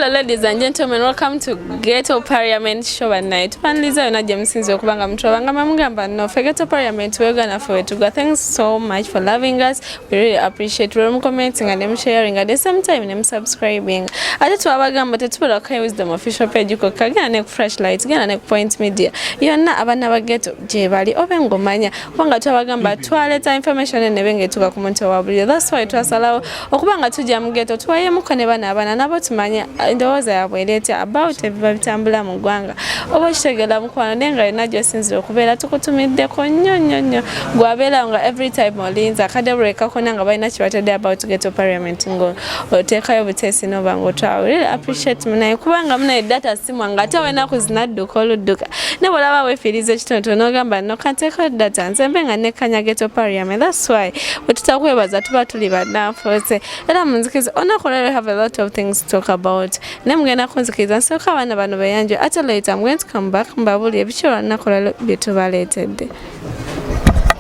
Hello ladies and gentlemen, welcome to Ghetto Parliament show at night. Panliza yona jamusinzi okubanga mutwabanga mamugamba no Ghetto Parliament we're gonna for it. Thanks so much for loving us. We really appreciate you commenting and sharing at the same time and subscribing. Ate twabagamba tetubula kai wisdom official page ko kagana ne flashlight gana ne point media. Yonna abana ba ghetto je bali obengomanya kubanga twabagamba twaleta information ne bengetuka ku muntu wabuli. That's why twasalawo okubanga tujja mu ghetto twaye mukone bana abana nabo tumanya ndowooza yabwelete about ebiba bitambula mu ggwanga oba kitegera mukwano nenga yonna gy'osinzira okubeera tukutumiddeko nnyo gwabeera nga every time olinza akadebulekako nga balina kibatedde about Ghetto Parliament ngo oteekayo buteesi noba ng'otwawe. Really appreciate munaye kubanga munaye data simwa nga ate wenaku zinadduka oludduka ne bw'olaba weefiiriza ekitonotono n'ogamba no kanteeko data nze mbe nga nekkanya Ghetto Parliament. That's why bwe tutakwebaza tuba tuli bannanfuuse era munzikiriza olunaku lero have a lot of things to talk about. Nemugenda kunzikiriza nsooka abaana bano beyanjwe ate later I'm going to come back mbabuli ebikyo olunaku lero bye tubaleetedde.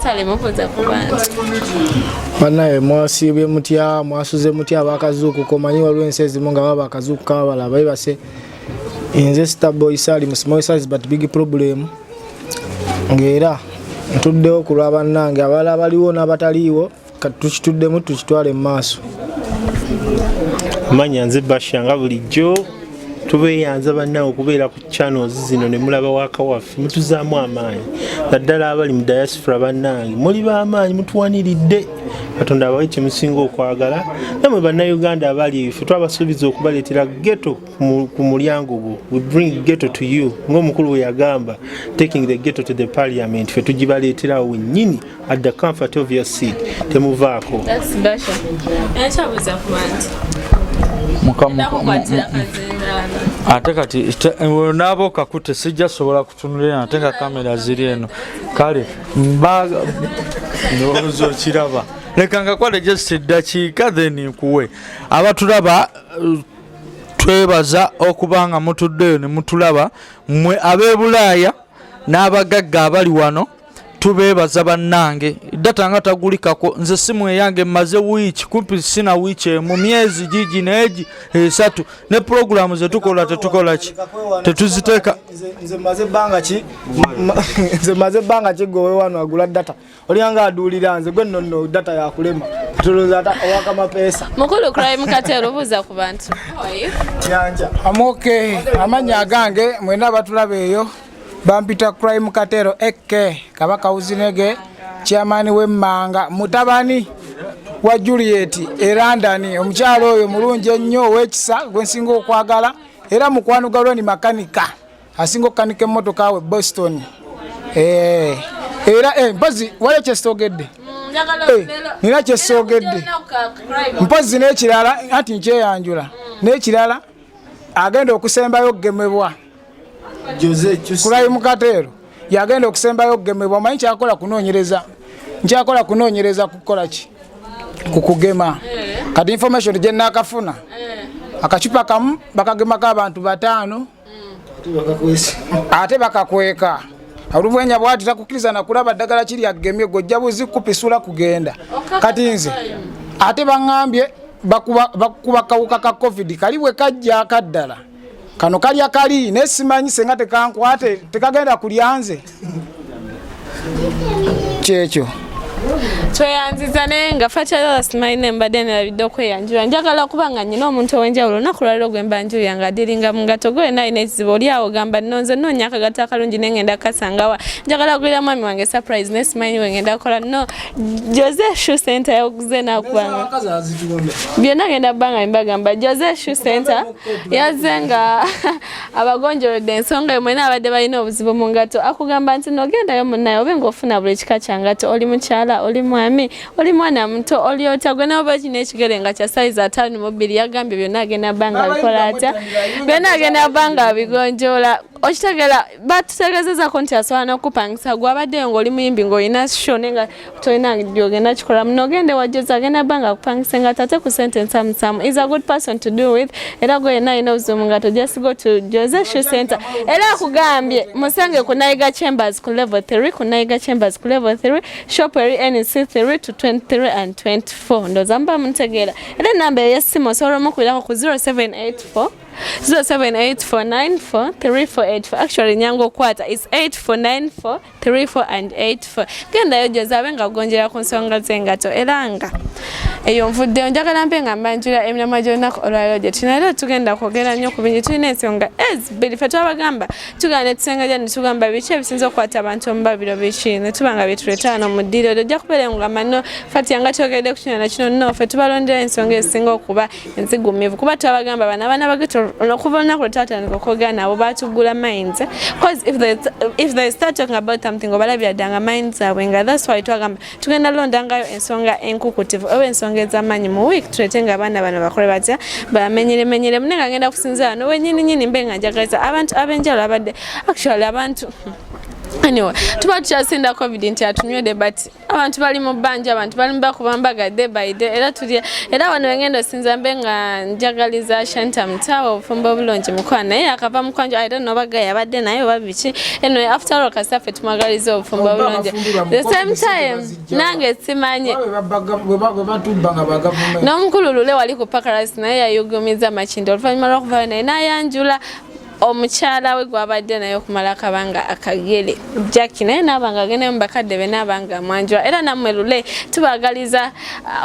Tale mubuuza ku bantu. Banaye mwasiibye mutya mwasuze mutya abakazuuku komanyi waliwo ensi ezimu nga baba akazuuku kabala bayibase nze stable isali mu small size but big problem ngera ntuddewo ku lwa bannange abala baliwo n'abataliiwo tukituddemu tukitwale mu maaso. Manya nze bashanga bulijjo tubeeyanza bannawo okubeera ku channels zino ne mulaba waka waffe mutuzaamu amaanyi naddala abali mu diaspora bannange muli b'amaanyi mutuwaniridde Katonda abawe kye musinga okwagala namwe bannayuganda abali ffe twabasuubiza okubaleetera ghetto ku mulyango gwo. We bring ghetto to you ng'omukulu we yagamba taking the ghetto to the parliament ffe tugibaleeterawo wennyini at the comfort of your seat temuvaako. That's Basha. Ekyabuuza ku bantu ate kati nabo kakute sijja sobola kutunulira ate nga kamera ziri eno kale mbaga ndowooza okiraba leka ngakwale just eddakiika then nkuwe abatulaba twebaza okubanga mutuddeyo ne mutulaba mmwe ab'ebulaaya n'abagagga abali wano tubebaza bannange data nga tagulikako nze simu yange maze wiiki kumpi sina wiiki mu myezi gigi neegi esatu ne programu ze tukola tetukola ki tetuziteeka nze maze banga ki gowe wano agula data oliyanga aduulira nze gwe nno data yakulema tuloza ata owaka mapesa mukulu crime katero buuza ku bantu kyanja amoke amanya gange mwena batulabeeyo bampita crime katero eke kabaka uzinege chairman w'emmanga mutabani wa Juliet erandani omukyalo oyo mulungi ennyo w'ekisa gwensinga okwagala era mukwanugalwa ni makanika asinga okukanika emmotoka we Boston era mpozi wale kyesogedde nina kyesogedde mpozi n'ekirala ati nkyeyanjula n'ekirala agenda okusembayo okugemebwa Kulayi mukatero yagenda okusembayo okugemebwa manyi kyakola kunoonyereza kukola ki kukugema kati information gye nakafuna akacupa kamu bakagemako abantu 5 ate bakakweka oluvenya bwati takukkiriza nakulaba ddagala kiri agemye gojja buzikupisula kugenda kati nze ate baŋŋambye bakuba kawuka ka covid kali bwe kajja akaddala kano kali akali nesimanyi senga tekankwate tekagenda kulyanze kyekyo tweyanziza naye nga fatala simaine mbadde nerabidde okweyanjula njagala kubanga nyina omuntu ow'enjawulo olunaku lwaliro gwe mba njuya nga adiringa mu ngato gwe naayina ekizibu oli awo gamba nonze noonya akagato akalungi naye ngenda kasangawa njagala kugulira mwami wange surprise nesimanyi we ngenda kukola no Jose Shoe Center yaguze nakubanga byonna ngenda bbanga mbagamba Jose Shoe Center yazze nga abagonjolodde ensonga yo mwena abadde balina obuzibu mu ngato akugamba nti nogendayo munnaye obe ng'ofuna buli kika kya ngato oli mukyala oli mwami oli mwana muto oli otagwe n'oba kino ekigere nga kya size 5 yagambye byonna agenda bbanga bikola atya byonna agenda bbanga abigonjoola okitegera batutegeezezako nti asobola n'okupangisa gwabaddeyo ng'oli muyimbi ng'olina show nenga tolina gyogenda kikola muno ogende wajjoza agenda bbanga akupangise nga tate ku sente nsamusamu is a good person to do with era gwe yenna alina obuzibu nga just go to Jose Shoe Center era akugambye musange ku Naye Chambers ku level 3 ku Naye Chambers ku level 3 shop eri NC 3 to 23 and 24 ndo zamba muntegeera era namba y'essimu osobola okukulirako ku 0784 0784943484. Actually nyango kwata is 849434 and 84. Genda yojoza abenga gonjera ku nsonga zengato eranga eyo nvudde njagala mpenga mbanjira emyama gyonako olwaliro gye tunalero tugenda kwogera nnyo ku bingi tulina ensonga ezibiri fe twabagamba tugane tusenga jani tugamba biki ebisinza okukwata abantu omu babiro biki ne tubanga byetuleeta wano mu ddiiro ojja kubeera ngamba no fati yanga tyogeredde ku kino na kino no fe tubalondera ensonga ezisinga okuba enzigumivu kuba twabagamba abaana bageto okuva olunaku lwe twatandika okwogera nabo batugula minds because if they start talking about something obalabira ddanga minds abwe nga that's why twagamba tugenda londangayo ensonga enkukutivu oba ensonga ez'amaanyi mu week tulete nga abaana bano bakole batya bamenyeremenyere munenga agenda kusinzira no wenyininyini mbe nga njagaliza abantu abenjawulo abadde actually abantu anyway tuba tukyasinda covid nti atunywedde but abantu bali mu bbanja abantu bali bakubambaga day by day era wano wengenda osinza mbe nga njagaliza Shanta Mutawa obufumbo obulungi mukola naye akava mukwanjo I don't know baga yabadde naye oba biki anyway after all kasaffe tumwagaliza obufumbo obulungi the same time nange simanye n'omukulu lule wali ku Pakaras naye yayugumiza Makindo oluvannyuma lw'okuvayo naye nayanjula omukyala we gwabadde naye okumala akabanga akagere Jackie naye nabanga agenda mu bakadde be nabanga mwanjula era nammwe lule tubagaliza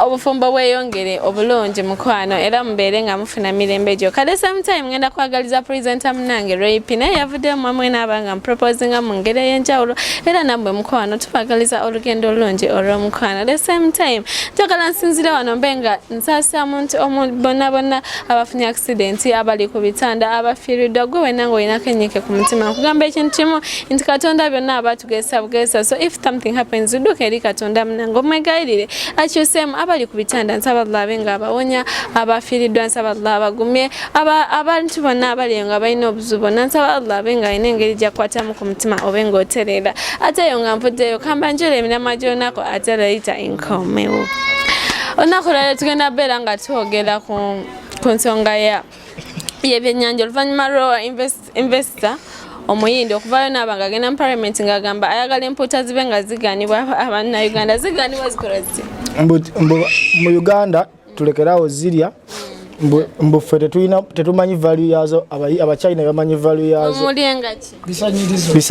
obufumbo bweyongere obulungi mukwano era mubeere nga mufuna mirembe gyo kale same time ngenda kwagaliza presenter munange Rape naye yavudde mwamwe nabanga mproposinga mu ngeri ey'enjawulo era nammwe mukwano tubagaliza olugendo olulungi olw'omukwano the same time njagala nsinzira wano mbe nga nsasa muntu bonna abafunye accident abali ku bitanda abafiiriddwa wenango inako nyike ku mutima kugamba ekintu kimu nti Katonda byonna abatugesa bugesa so if something happens uduke eri Katonda munango mwegayirire akyusemu abali ku bitanda nsaba Allah abenga abawonya abafiiriddwa nsaba Allah abagumye abantu bonna abali nga balina obuzibu nsaba Allah abenga alina engeri gy'akwatamu ku mutima obenga oterera ate yo nga nvuddeyo kamba njole emirama gy'onako ate layita enkomewo olunaku lwaleero tugenda beera nga twogera ku nsonga y'ebyennyanja oluvannyuma lwa investor omuyindi okuvayo n'abanga agenda mu parliament ng'agamba ayagala empuuta zibe nga zigaanibwa abannayuganda zigaanibwa zikola zitya mu Uganda tulekerawo zirya mbufe tetumanyi value yazo abachina bamanyi value yazo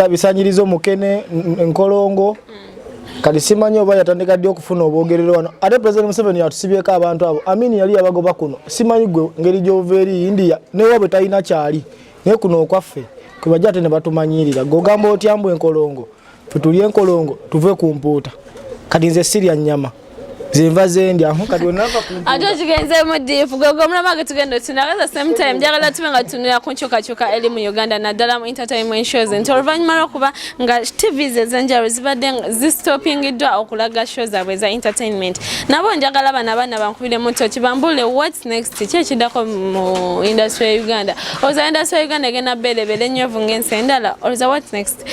bisanyirizo mukene nkolongo kati simanyi oba yatandika ddi okufuna obwogerero wano ate President Museveni yatusibyeko abantu abo Amini yali abagoba kuno simanyi gwe ngeri gy'ova eri India newe bwe talina kyali naye kuno okwaffe kwe bajja ate ne batumanyirira gogamba otyambu enkolongo tutulye enkolongo tuve ku mpuuta kati nze sirya nnyama zinva zendya kati onava ku ate kigenze mu difu gogo mulama tugenda tunagaza same time njagala tube nga tunira ku nkyukakyuka eri mu Uganda naddala mu entertainment shows nti oluvannyuma lw'okuba nga TVs ez'enjawulo zibadde zistopingiddwa okulaga shows zaabwe za entertainment nabo njagala abaana bankubire muto kibambule what's next ki ekiddako mu industry ya Uganda oza industry ya Uganda egenda beerebera ennyovu ng'ensi endala oza what's next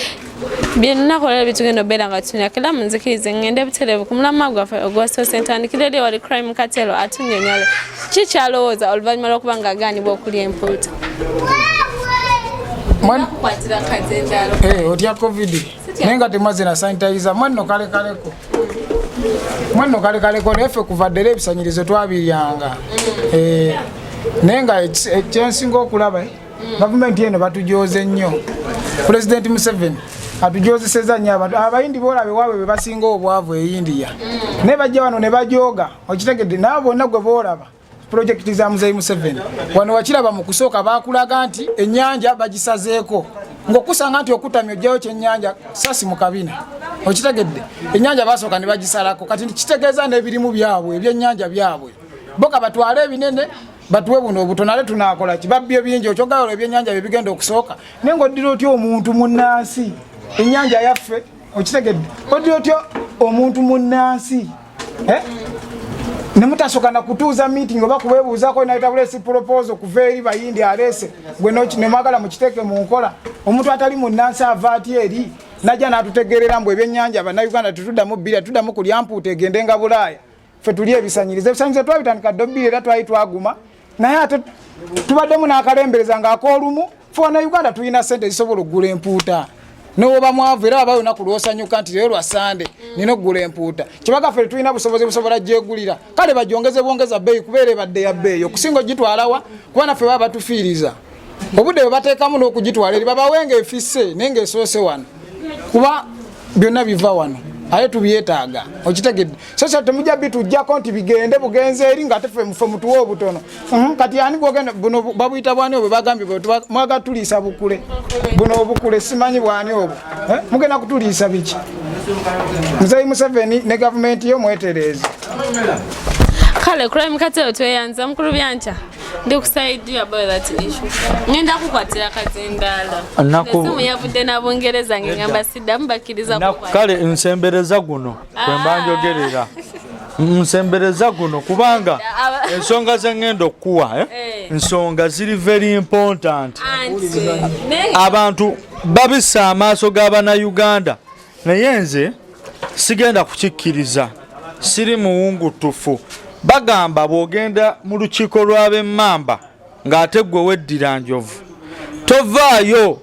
byonna kolera bitugenda obeera nga tunya kila munzikirize ngende butereevu ku mulamwa gwaffe ogwasose ntandikira eri wali crime katelo atunyonyole kikyalowooza oluvannyuma lw'okuba nga agaanibwa okulya empuuta otya covid naye nga temaze na sanitizer mwanno kalekaleko naye ffe kuvaddera ebisanyirizo twabiryanga naye nga ekyensinga okulaba gavumenti eno batujooze nnyo President Museveni atujozeseza nnyo abantu abayindi boolabe waabwe be basinga obwavu e India ne bajja wano ne bajooga okitegedde nabo bonna gwe boolaba projekiti za Muzeeyi Museveni wano wakiraba mu kusooka baakulaga nti ennyanja bagisazeeko ng'okusanga nti okutamya ojjayo kyennyanja sasi mu kabina okitegedde ennyanja basooka ne bagisalako kati kitegeeza n'ebirimu byabwe ebyennyanja byabwe boka batwale ebinene batuwe buno obutono ale tunaakola ki babbye bingi okyogayolo ebyennyanja bye bigenda okusooka naye ng'oddira otya omuntu munnansi ennyanja yaffe okitegedde oddira otya omuntu munnansi ne mutasooka na kutuuza meeting oba kubeebuuzaako nayetabulesi proposal kuva eri bayindi aleese gwe ne mwagala mukiteeke mu nkola omuntu atali munnansi ava atya eri najja n'atutegeerera mbu ebyennyanja bannayuganda tetuddamu bbira tuddamu kulya mpuuta egende nga Bulaaya ffe tuli ebisanyirizo twabitandika ddo bbiri era twali twaguma naye ate tubaddemu n'akalembereza ng'akoolumu ffe Uganda tulina ssente zisobola okugula empuuta n'oba mwavu era waba olunaku lw'osanyuka nti leero lwa Sande nina okugula empuuta kibaga ffe tulina busobozi busobola gyegulira kale bajongeze bwongeza bbeeyi kubeera ebadde ya bbeeyi okusinga ogitwalawa kuba naffe baba batufiiriza obudde bwe bateekamu n'okugitwala eri babawenga efisse naye ng'esoose wano kuba byonna biva wano aye tubyetaaga okitegedde so temujja bitujjako nti bigende bugenze eri nga tefe mufe mutuwe obutono kati ani bwogenda buno babuyita bwani obwe bagambye mwaga tuliisa bukule buno obukule simanyi bwani obwo mugenda kutuliisa biki Muzeeyi Museveni ne gavumenti yo mwetereezi kale crime Katero tweyanza mukulu byancha ndi kusaidia about that issue ngenda kukwatira kazindala nasimu yavudde n'Abongereza ngamba sidda mbakiriza kukwatira kale nsembereza guno kwembanjogerera nsembereza guno kubanga ensonga zengendo okuwa ensonga ziri very important abantu babisa amaaso g'abana Uganda naye nze sigenda kukikkiriza siri muwungutufu bagamba bwogenda mu lukiiko lw'ab'emmamba ng'ate gwe weddira njovu tovaayo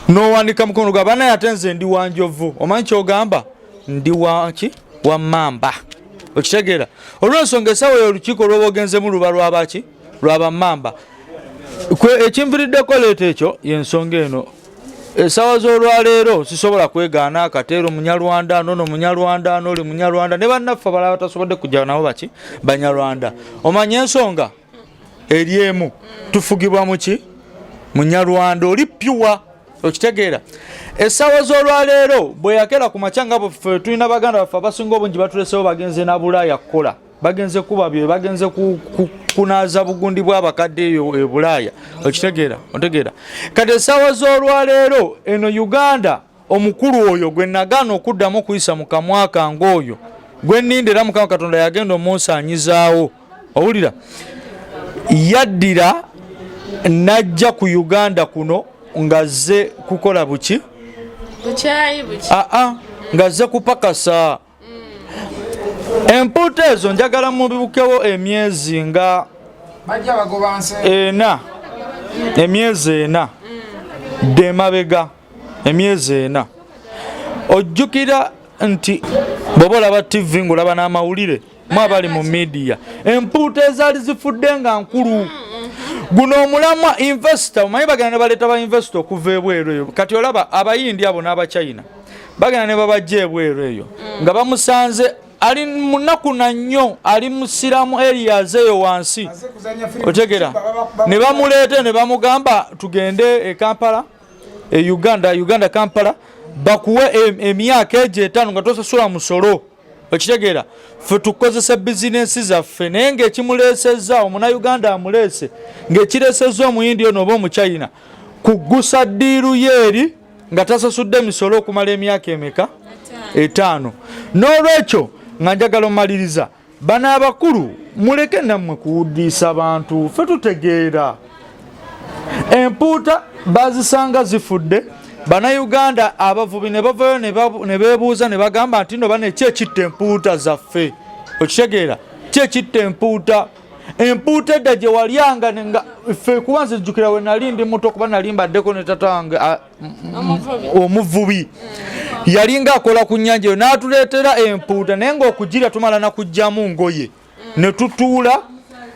n'owanika mukono gwa banaye ate nze ndi wa njovu omanyi kyogamba ndi waki wa mmamba okitegeera olw'ensonga essaawa eyo olukiiko lw'oba ogenzemu luba lwabaki lw'abammamba ekinviriddeko leeta ekyo y'ensonga eno essaawa z'olwaleero sisobola kwegaana Katero munyarwanda nono munyarwanda noli munyarwanda ne bannaffe abalala batasobodde kujja nabo baki banyarwanda omanye ensonga eri emu tufugibwa muki munyarwanda oli pyuwa okitegeera essaawa z'olwaleero bwe yakera ku macanga baffe tulina baganda baffe abasinga obungi batulesewo bagenze na Bulaaya kukola bagenze kuba bye bagenze kunaaza bugundi bw'abakadde eyo e Bulaaya okitegeera otegeera kati essaawa z'olwaleero eno Uganda omukulu oyo gwe nagaana okuddamu okuyisa mu kamwa kange oyo gwe nnindira Mukama Katonda yagenda omunsaanyizaawo owulira yaddira najja ku Uganda kuno ngazze kukola buki ngazze kupakasa empuuta ezo njagala mubibukewo emyezi nga emyezi ena demabega emyezi ena ojjukira nti bw'oba olaba TV ng'olaba n'amawulire mu abali mu media empuuta ezaali zifudde nga nkulu guno omulamwa investor omanyi bagenda ne baleeta ba investor okuva ebweru eyo kati olaba abayindi abo n'abachina bagenda ne babajja ebweru eyo nga bamusanze ali munaku na nnyo ali musiramu areas eyo wansi otegera ne bamuleete ne bamugamba tugende e Kampala e Uganda Kampala bakuwe emyaka egyo 5 nga tosasula musolo okitegera ffe tukozesa bizinensi zaffe naye ng'ekimuleesezza omuna Uganda amuleese ng'ekireesezza omuyindi ono oba omuchina kugusa ddiiru yeeri nga tasasudde misolo okumala emyaka emeka 5 n'olwekyo nga njagala omaliriza bano abakulu muleke nammwe kuwuddiisa abantu ffe tutegeera empuuta bazisanga zifudde bana Uganda abavubi ne bavayo ne beebuuza ne bagamba nti no bane kyekitta empuuta zaffe okitegeera kyekitta empuuta edda gye walyanga nga ffe kubanza jjukira we nali ndi muto kuba nali mbaddeko ne tata wange omuvubi yalinga akola ku nnyanja eyo n'atuleetera empuuta naye ng'okugirya tumala nakugjamu ngoye ne tutuula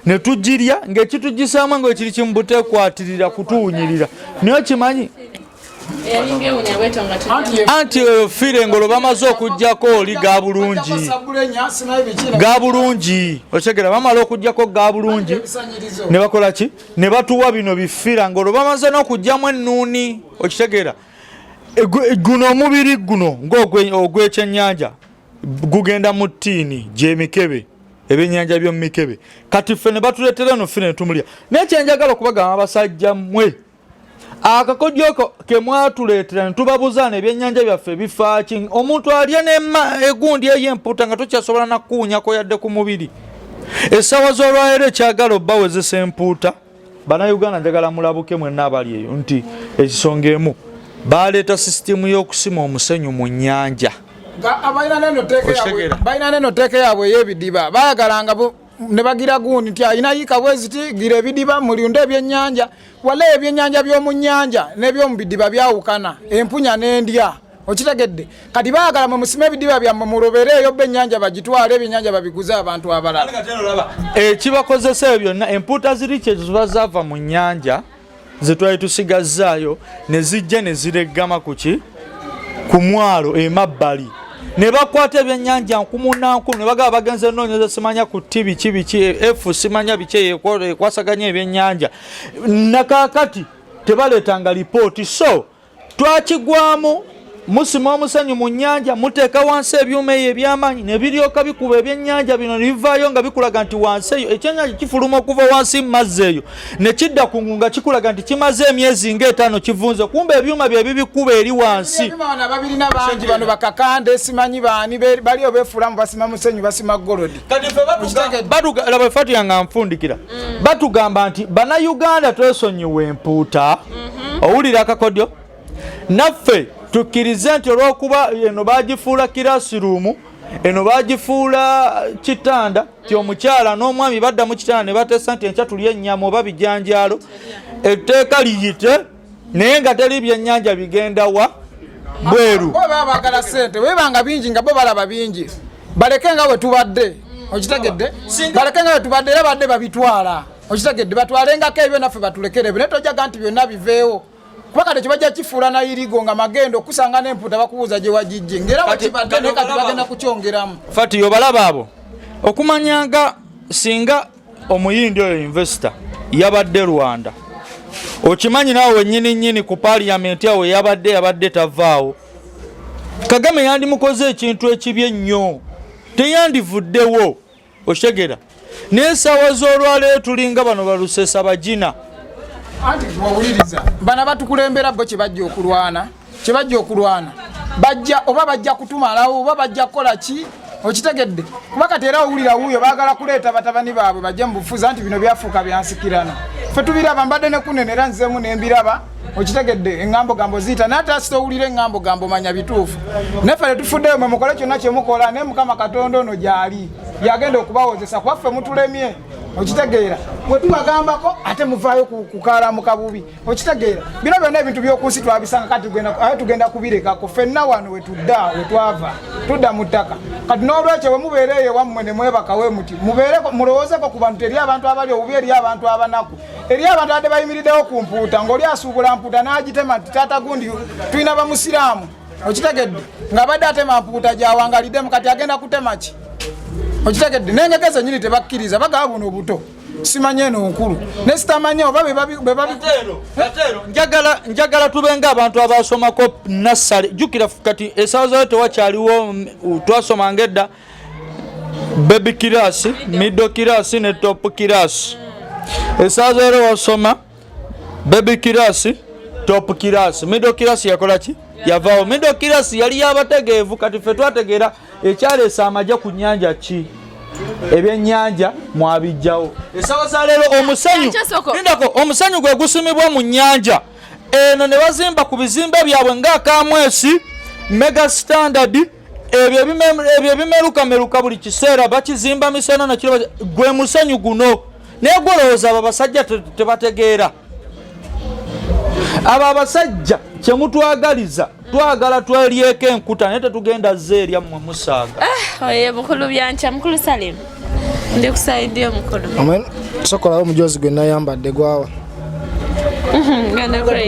ne tugirya ng'ekitugisaamu ng'ekiri kimubutekwatirira kutuwunyirira naye kimanyi anti fire ngolo bamaze okujjako oli ga bulungi otegera bamala okujjako ga bulungi ne bakola ki ne batuwa bino bifira ngolo bamaze n'okujjamu ennuuni okitegera guno omubiri guno ng'ogw'ekyennyanja gugenda mu ttiini gy'emikebe ebyennyanja by'omumikebe kati ffe ne batuleetera no fire ne tumulya naye kyenjagala okubagamba abasajja mmwe akakodyoko ke mwatuleetera ne tubabuzaana ebyennyanja byaffe bifaaki omuntu alya egundi ey'empuuta nga tokyasobola nakuwunyako yadde ku mubiri essaawa z'olwaleero ekyagala obbawezesa empuuta bannayuganda njagala mulabuke mwenna abali eyo nti ekisonga emu baleeta sisitimu y'okusima omusenyu mu nnyanja balina neno teeka yaabwe ey'ebidiba bayagalanga ne bagira gundi nti alina yika bweziti gira ebidiba mulunde ebyennyanja wala ebyennyanja by'omu nnyanja n'eby'omu bidiba byawukana empunya n'endya okitegedde kati baagala mwe musime ebidiba byammwe mulobereeyo b'ennyanja bagitwale ebyennyanja babiguze abantu abalala ekibakozesa ebyo byonna empuuta ziri kye ziba zaava mu nnyanja zetwali tusigazaayo ne zijja ne zireggama kuki ku mwalo emabbali ne bakwata ebyennyanja nkumunankulu ne bagaba bagenze noonyeza simanya ku tibi kibiki efu simanya biki ekwasaganya ebyennyanja nakakati tebaleetanga lipooti so twakigwamu musima omusenyu mu nnyanja muteeka wansi ebyuma eyo ebyamaanyi ne biryoka bikuba ebyennyanja bino ne bivaayo nga bikulaga nti wansi eyo ekyennyanja kifuluma okuva wansi mu mazzi eyo ne kidda ku ngunga kikulaga nti kimaze emyezi nga5 kivunze kumbe ebyuma bye bibikuba eri wansi babirina bangi bano bakakande simanyi baani baliyo beefulamu basima musenyu basima golodi laba fatu yanga nfundikira batugamba nti bannayuganda twesonyiwa empuuta owulira akakodyo naffe tukkirize nti olw'okuba eno bagifuula kirasiruumu eno bagifuula kitanda ti omukyala n'omwami badda mu kitanda ne bateesa nti enkya tulya ennyama oba bijanjaalo etteeka liyite naye nga teri byennyanja bigenda wa bweru bo baagala ssente webanga bingi nga bo balaba bingi baleke nga bwe tubadde okitegedde baleke nga bwe tubadde era badde babitwala okitegedde batwalengako ebyo naffe batulekere naye tojaga nti byonna biveewo kuba kati kibajja kifuula nayirigo nga magendo okusanga n'empuuta bakubuuza gye wagijje ngera wakibadde naye kati bagenda kukyongeramu fati yobalaba abo okumanyanga singa omuyindi oyo investor yabadde Rwanda okimanyi naawe wennyini ku parliament awo yabadde tavaawo Kagame yandimukoze ekintu ekibi ennyo teyandivuddewo okitegera n'ensaawa z'olwaleero tulinga bano balusesa bagina anti wawuliriza bana batukulembera bo kibajja okulwana bajja kutumalawo oba bajja kukola ki okitegedde kuba kati era owulira wuuyo baagala kuleeta batabani baabwe bajje mu bufuzi anti bino byafuuka byansikirana ffe tubiraba mbadde ne kunenera nzemu nembiraba okitegedde eŋŋambo gambo ziyita naye ate asita owulira eŋŋambo gambo manya bituufu neffe tetufuddeyo mwe mukole kyonna kye mukola naye mukama katonda ono gyali yagenda okubawozesa kuba ffe mutulemye okitegeera bwe tubagambako ate muvaayo kukaala mu kabubi okitegeera bino byonna ebintu by'okunsi twabisanga kati tugenda kubirekako ffenna wano tudda mu ttaka kati n'olwekyo bwe mubeereeyo wammwe ne mwebakawe muti mulowoozeko ku bantu eri abantu abali obubi eri abantu abanaku eri abantu abadde bayimiriddewo ku mpuuta ng'oli asuubula mpuuta n'agitema nti taata gundi tulina bamusiraamu okitegedde ng'abadde atema mpuuta gyawangaliddemu kati agenda kutema ki okitegedde n'engegeze nyini tebakkiriza bagaba buno obuto simanye eno nkulu ne sitamanye oba njagala tubenga abantu abasomako nassale jjukira kati essaawa zayo tewakyaliwo twasomanga edda baby kirasi middle kirasi ne top kirasi essaawa zayo wasoma baby kirasi top kirasi middle kirasi yakola ki yavaawo middle kirasi yali yabategeevu kati ffe twategeera ekyaleesa amagye ku nnyanja ki ebyennyanja mwabijjawo essaawa za leero omusenyu gwe gusimibwa mu nnyanja eno ne bazimba ku bizimbe byabwe ng'akamwesi mega standard ebyo ebimerukameruka buli kiseera bakizimba misana nakiro gwe musenyu guno naye gwolowooza abo abasajja tebategeera abo abasajja kyemutwagaliza twagala twelyeko enkuta naye tetugenda zeerya mmwe musaaga oye mukulu byanca mukulu Salim ndi kusaidia mukulu amen sokolawo omujozi gwe nayambadde gwawa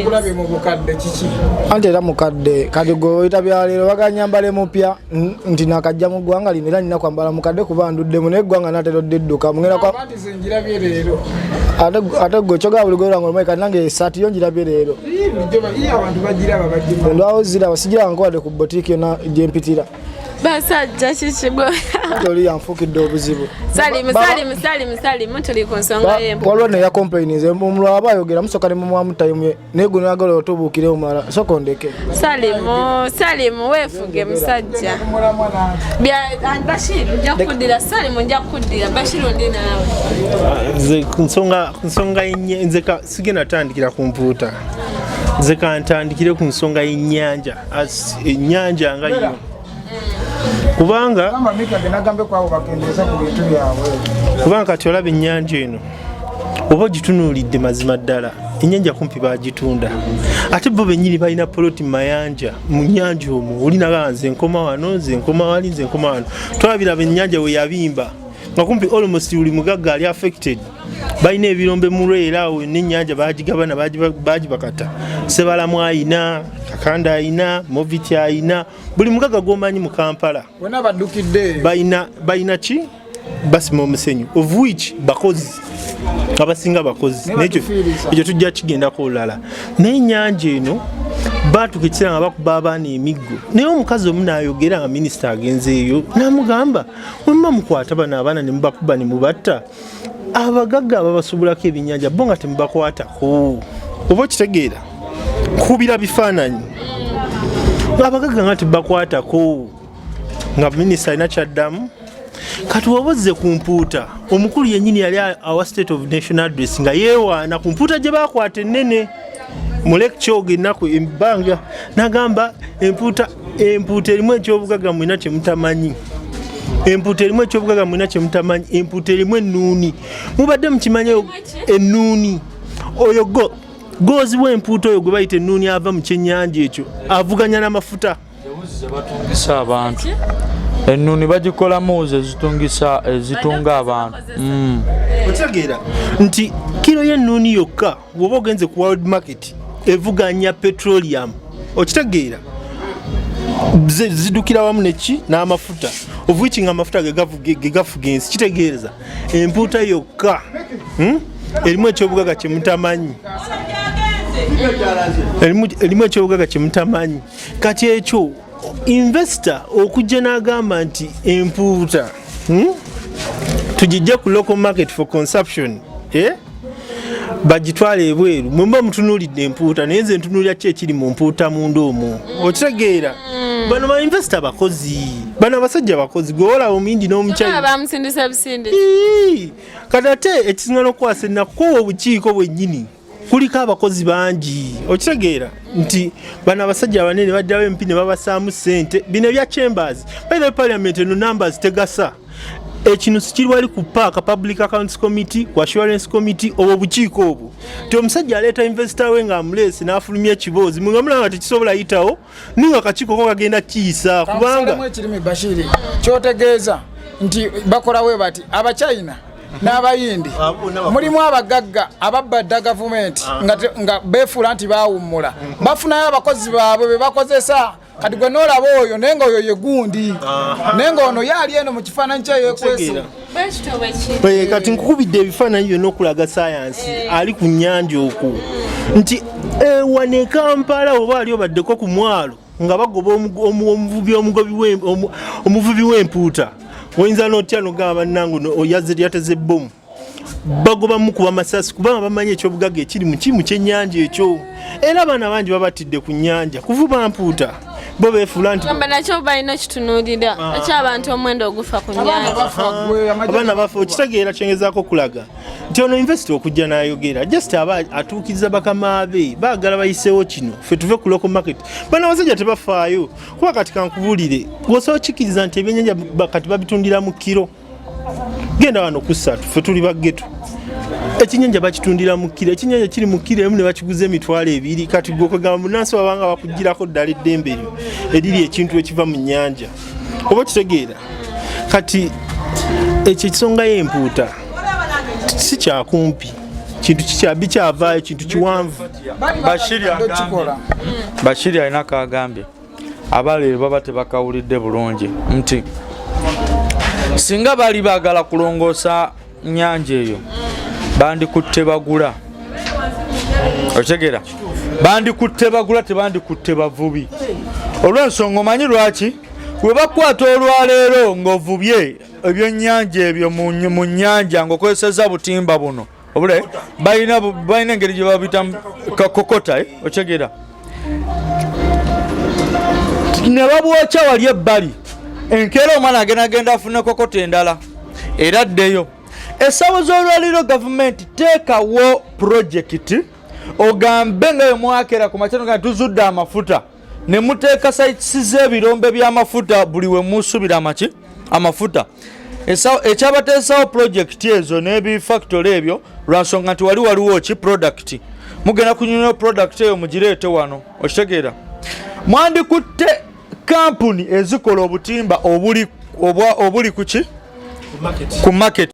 kulabe mu bukadde kiki anti era mukadde kati gwe oyita byaleero baganyambale mupya nti nakajja mu ggwanga lino era nina kwambala mukadde kuba nduddemu naye eggwanga naterodde edduka ati ze njirabye leero ate gwe kyogaa buli gwolwange olumai kati nange esaati yo njirabye leero abantu bagiraba bagiraba ndwawo ziraba sigiraba nkowadde ku botiiki yonna gyempitira basajja kikigwe oli yanfuukidde obuzibu Salim tuli ku nsonga y'empu waliwo neya complainze omulala aba ayogera musooka ne mumwamutayumye naye gwe nayagala otubuukire omulala sooka ondeke Salim weefuge musajja Bashir nja kuddira Salim nja kuddira Bashir ondi naawe nze ku nsonga nze sigenda tandikira ku mpuuta nze kantandikire ku nsonga y'ennyanja ennyanja nga yo kubanga kati olaba ennyanja eno oba ogitunuulidde mazima ddala ennyanja kumpi bagitunda ate bo bennyini balina poloti mu nnyanja omwo olinaga nze nkoma wano nze nkoma wali nze nkoma wano twabiraba ennyanja we yabimba nga kumpi almost buli mugagga ali affected balina ebirombe mu lwera awo n'ennyanja bagigabana bagibakata Sebalamu ayina Kakanda ayina Moviti ayina buli mugagga gwomanyi mu Kampala balina ki basima omusenyu of which bakozi abasinga bakozi ekyo tujja kigendako olulala naye ennyanja eno baatuka ekiseera nga bakuba abaana emiggo naye omukazi omu naayogera nga minisita agenzeeyo n'amugamba wemba mukwata bano abaana ne mubakuba ne mubatta abagagga ababasobulako ebyennyanja bo nga temubakwatako oba okitegeera kubira bifaananyi abagagga nga tebakwatako nga minisita alina kyaddamu kati wabozze ku mpuuta omukulu yennyini yali awa state of national address nga yeewaana ku mpuuta gye baakwata ennene mu lecture ogo ennaku ebbanga n'agamba empuuta erimu ekyobugagga mwina kyemutamanyi empuuta erimu ekyobugagga mwina kyemutamanyi empuuta erimu ennuuni mubadde mukimanyi ennuuni oyo goozi w'empuuta oyo gwe bayita ennuuni ava mu kyennyanja ekyo avuganya n'amafuta batungisa abantu ennuuni bagikolamu ezitunga abantu okitegeera nti kiro y'ennuuni yokka bw'oba ogenze ku world market evuganya petroleum okitegeera zidukira wamu neki n'amafuta of which nga amafuta gegafuga ensi kitegeereza empuuta yokka erimu ekyobugagga kyemutamanyi erimu ekyobugagga kyemutamanyi kati ekyo investor okujja n'agamba nti empuuta tugijja ku local market for consumption bagitwala ebweru mwemba mutunuulidde empuuta naye nze ntunuulira ki ekiri mu mpuuta munda omwo okitegeera bano ba investor bakozi bano abasajja bakozi gwe olaba omuyindi n'omukyai kati ate ekisinga n'okukwasa ennaku kowa obukiiko bwennyini kuliko abakozi bangi okitegeera nti bano abasajja abanene baddirawo empi ne babasaamu ssente bino ebya chambers baina parliament eno numbers tegasa ekino sikiri wali ku paaka public accounts committee ku assurance committee obwo bukiiko obwo ti omusajja aleeta investor we nga amuleese n'afulumya ekiboozi nga mulaba tekisobola yitawo ninga kakiiko ko kagenda kiyisa kubanga ekirimi Bashiri kyotegeeza nti bakolawe bati abachina n'abayindi mulimu abagagga ababadda gavumenti nga beefuula nti baawummula bafunayo abakozi baabwe be bakozesa kati gwe n'olaba oyo naye nga oyo ye gundi naye nga ono yaali eno mu kifaananyi kye yeekwesa kati nkukubidde ebifaananyi byonna okulaga sayansi ali ku nnyanja okwo nti wane e Kampala oba ali obaddeko ku mwalo nga bagoba omuvubi w'empuuta oyinza n'otya n'ogamba bannange yateze bomu bagoba mukuba masasi kubanga bamanyi ekyobugagga ekiri mu kimu ky'ennyanja ekyo era abaana bangi babatidde ku nnyanja kuvuba mpuuta bo beefuula nti nakyo balina kitunuulira ekyabantu omwenda ogufa ku nnyanja abaana bafa okitegeera kyengezaako okulaga nti ono investor okujja n'ayogera just aba atuukiriza bakama be baagala bayiseewo kino ffe tuve ku local market bano abasajja tebafaayo kuba kati kankubuulire gwosobola okkiriza nti ebyennyanja kati babitundira mu kiro genda wano ku 3 ffe tuli ba Getto ekinyanja bakitundira mu kiro ekinyanja kiri mu kiro emu ne bakiguza emitwalo 2 kati gwe okugamba munansi babanga bakugirako ddala eddembe eryo eriri ekintu ekiva mu nnyanja oba kitegeera kati ekyo ekisonga y'empuuta si kyakumpi kintu bikyavaayo kintu kiwanvu Bashiri alina kagambye abaleero baba tebakawulidde bulungi nti singa bali baagala kulongoosa nnyanja eyo bandikutte bagula otegera bandikutte bagula tebandikutte bavubi olw'ensonga omanyi lwaki bwe bakwata olwaleero ng'ovubye ebyennyanja ebyo mu nnyanja ng'okozesezza butimba buno obule balina engeri gye babita kakokota otegera ne babwokya wali ebbali enkeera omwana agenda afune kokota endala era addeyo essawo z'olwaliro gavumenti teekawo projekiti ogambe nga yomwakera ku makyano nga tuzudde amafuta ne muteeka sites z'ebirombe by'amafuta buli we musubira amafuta. Ekyabateesawo project ezo n'ebifactory ebyo lwansonga nti waliwo ki product mugenda kunyonyola product eyo mugireete wano okitegeera. Mwandikutte kampuni ezikola obutimba obuli kuki ku market.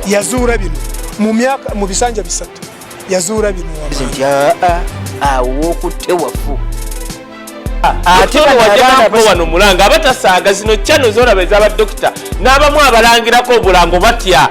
yazuura bino mu bisanja bisatu yazuura bino awo okutte wafu ate wajjako wano mulanga abatasaaga zino channel zolaba ez'abadokita n'abamu abalangirako obulango batya